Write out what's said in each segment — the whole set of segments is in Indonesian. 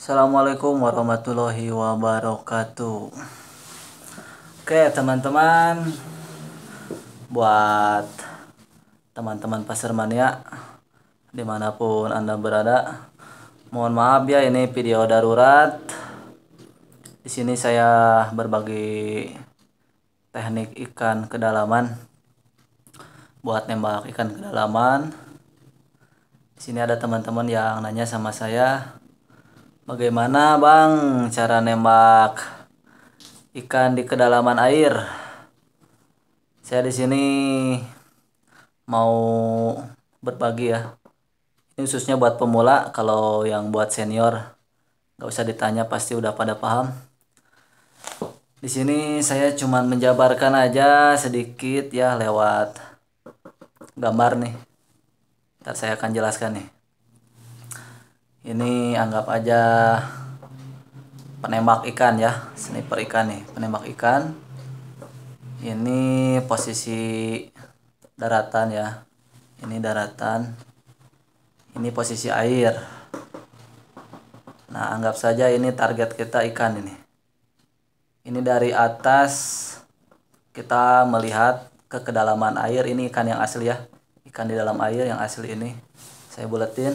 Assalamualaikum warahmatullahi wabarakatuh. Oke teman-teman, buat teman-teman pasar mania dimanapun anda berada, mohon maaf ya, ini video darurat. Di sini saya berbagi teknik ikan kedalaman, buat nembak ikan kedalaman. Di sini ada teman-teman yang nanya sama saya, bagaimana bang cara nembak ikan di kedalaman air? Saya di sini mau berbagi ya. Ini khususnya buat pemula, kalau yang buat senior nggak usah ditanya, pasti udah pada paham. Di sini saya cuma menjabarkan aja sedikit ya lewat gambar nih. Ntar saya akan jelaskan nih. Ini anggap aja penembak ikan ya, sniper ikan nih, penembak ikan. Ini posisi daratan ya, ini daratan, ini posisi air. Nah, anggap saja ini target kita ikan ini dari atas kita melihat ke kedalaman air. Ini ikan yang asli ya, ikan di dalam air yang asli. Ini saya buletin,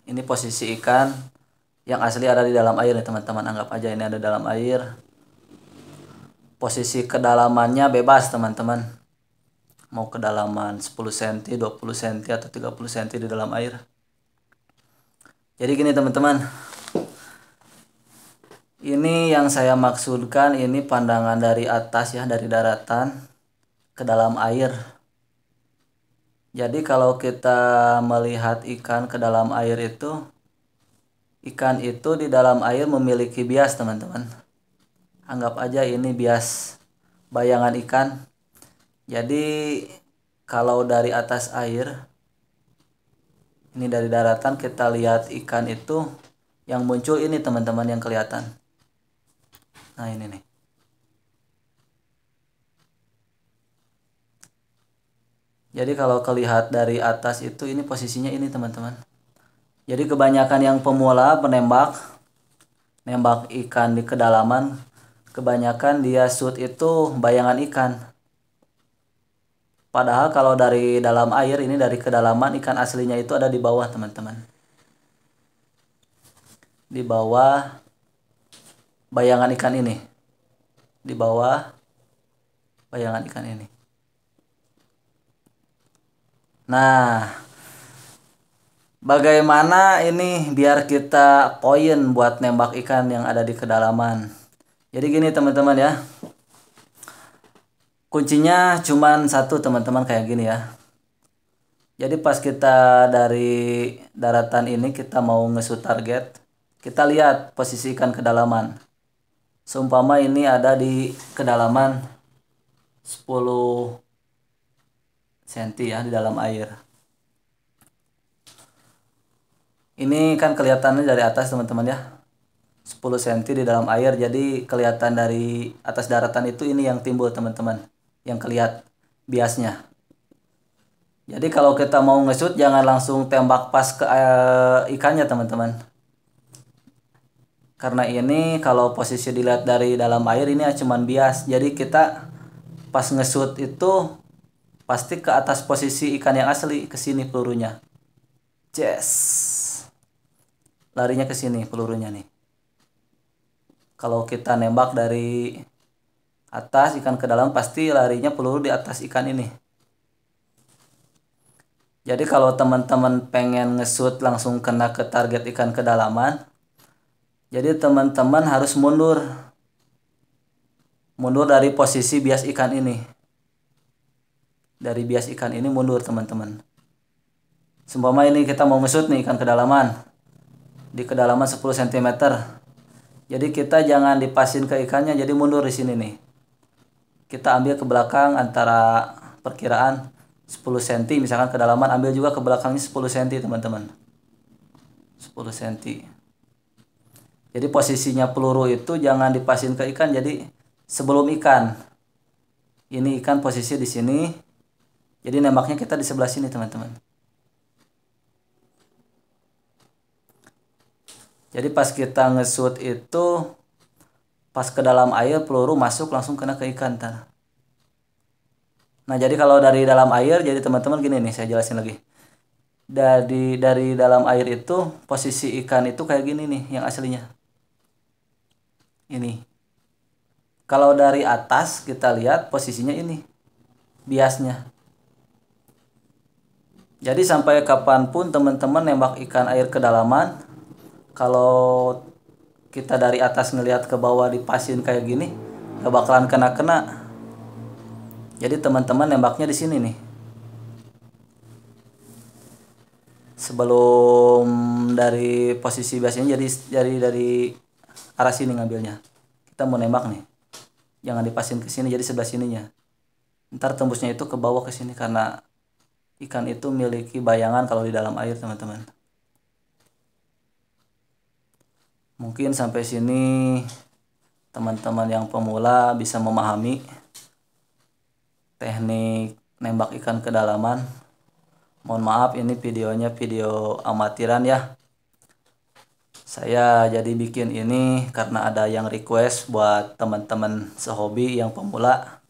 ini posisi ikan yang asli ada di dalam air nih teman-teman. Anggap aja ini ada dalam air. Posisi kedalamannya bebas teman-teman, mau kedalaman 10 cm, 20 cm, atau 30 cm di dalam air. Jadi gini teman-teman, ini yang saya maksudkan, ini pandangan dari atas ya, dari daratan ke dalam air. Jadi kalau kita melihat ikan ke dalam air itu, ikan itu di dalam air memiliki bias teman-teman. Anggap aja ini bias bayangan ikan. Jadi kalau dari atas air, ini dari daratan kita lihat ikan itu, yang muncul ini teman-teman yang kelihatan. Nah ini nih. Jadi kalau kelihatan dari atas itu, ini posisinya ini teman-teman. Jadi kebanyakan yang pemula penembak, nembak ikan di kedalaman, kebanyakan dia shoot itu bayangan ikan. Padahal kalau dari dalam air, ini dari kedalaman, ikan aslinya itu ada di bawah teman-teman. Di bawah bayangan ikan ini. Di bawah bayangan ikan ini. Nah, bagaimana ini biar kita poin buat nembak ikan yang ada di kedalaman? Jadi gini teman-teman ya. Kuncinya cuman satu teman-teman, kayak gini ya. Jadi pas kita dari daratan ini kita mau nge-shoot target, kita lihat posisi ikan kedalaman. Seumpama ini ada di kedalaman 10 cm ya, di dalam air. Ini kan kelihatannya dari atas teman-teman ya, 10 cm di dalam air. Jadi kelihatan dari atas daratan itu, ini yang timbul teman-teman, yang kelihatan biasnya. Jadi kalau kita mau nge-shoot, jangan langsung tembak pas ke ikannya teman-teman. Karena ini kalau posisi dilihat dari dalam air, ini cuman bias. Jadi kita pas nge-shoot itu pasti ke atas posisi ikan yang asli, ke sini pelurunya. Yes. Larinya ke sini pelurunya nih. Kalau kita nembak dari atas ikan ke dalam, pasti larinya peluru di atas ikan ini. Jadi kalau teman-teman pengen nge-shoot langsung kena ke target ikan kedalaman, jadi teman-teman harus mundur dari posisi bias ikan ini. Dari bias ikan ini mundur teman-teman. Seumpama ini kita mau nge-shoot nih ikan kedalaman, di kedalaman 10 cm. Jadi kita jangan dipasin ke ikannya, jadi mundur di sini nih. Kita ambil ke belakang antara perkiraan 10 cm, misalkan kedalaman, ambil juga ke belakangnya 10 cm teman-teman. 10 cm. Jadi posisinya peluru itu jangan dipasin ke ikan, jadi sebelum ikan. Ini ikan posisi di sini. Jadi nembaknya kita di sebelah sini teman-teman. Jadi pas kita nge-shoot itu, pas ke dalam air peluru masuk langsung kena ke ikan. Nah jadi kalau dari dalam air, jadi teman-teman gini nih, saya jelasin lagi. Dari dalam air itu posisi ikan itu kayak gini nih yang aslinya. Ini. Kalau dari atas kita lihat posisinya ini, biasnya. Jadi sampai kapanpun teman-teman nembak ikan air kedalaman, kalau kita dari atas ngelihat ke bawah dipasin kayak gini, gak bakalan kena-kena. Jadi teman-teman nembaknya di sini nih. Sebelum dari posisi biasanya, jadi dari arah sini ngambilnya. Kita mau nembak nih, jangan dipasin ke sini, jadi sebelah sininya. Ntar tembusnya itu ke bawah ke sini karena ikan itu memiliki bayangan kalau di dalam air, teman-teman. Mungkin sampai sini teman-teman yang pemula bisa memahami teknik nembak ikan kedalaman. Mohon maaf ini videonya video amatiran ya. Saya jadi bikin ini karena ada yang request buat teman-teman sehobi yang pemula.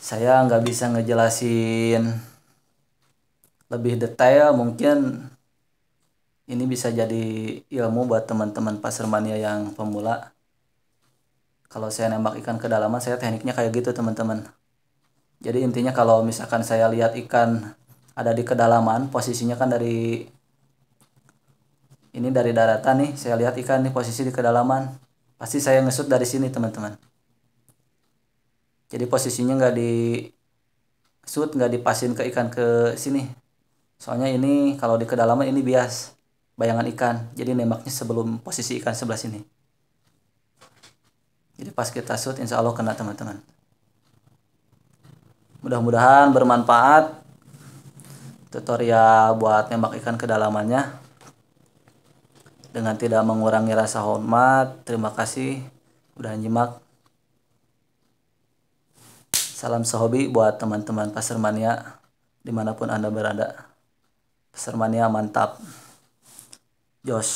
Saya nggak bisa ngejelasin lebih detail, mungkin ini bisa jadi ilmu buat teman-teman pasarmania yang pemula. Kalau saya nembak ikan kedalaman, saya tekniknya kayak gitu, teman-teman. Jadi intinya kalau misalkan saya lihat ikan ada di kedalaman, posisinya kan dari ini, dari daratan nih, saya lihat ikan nih posisi di kedalaman, pasti saya ngesut dari sini, teman-teman. Jadi posisinya nggak di shoot, nggak dipasin ke ikan ke sini. Soalnya ini kalau di kedalaman ini bias bayangan ikan, jadi nembaknya sebelum posisi ikan sebelah sini. Jadi pas kita shoot insya Allah kena, teman-teman. Mudah-mudahan bermanfaat tutorial buat nembak ikan kedalamannya. Dengan tidak mengurangi rasa hormat, terima kasih udah nyimak. Salam sehobi buat teman-teman pasarmania dimanapun Anda berada. Pasarmania mantap. Jos.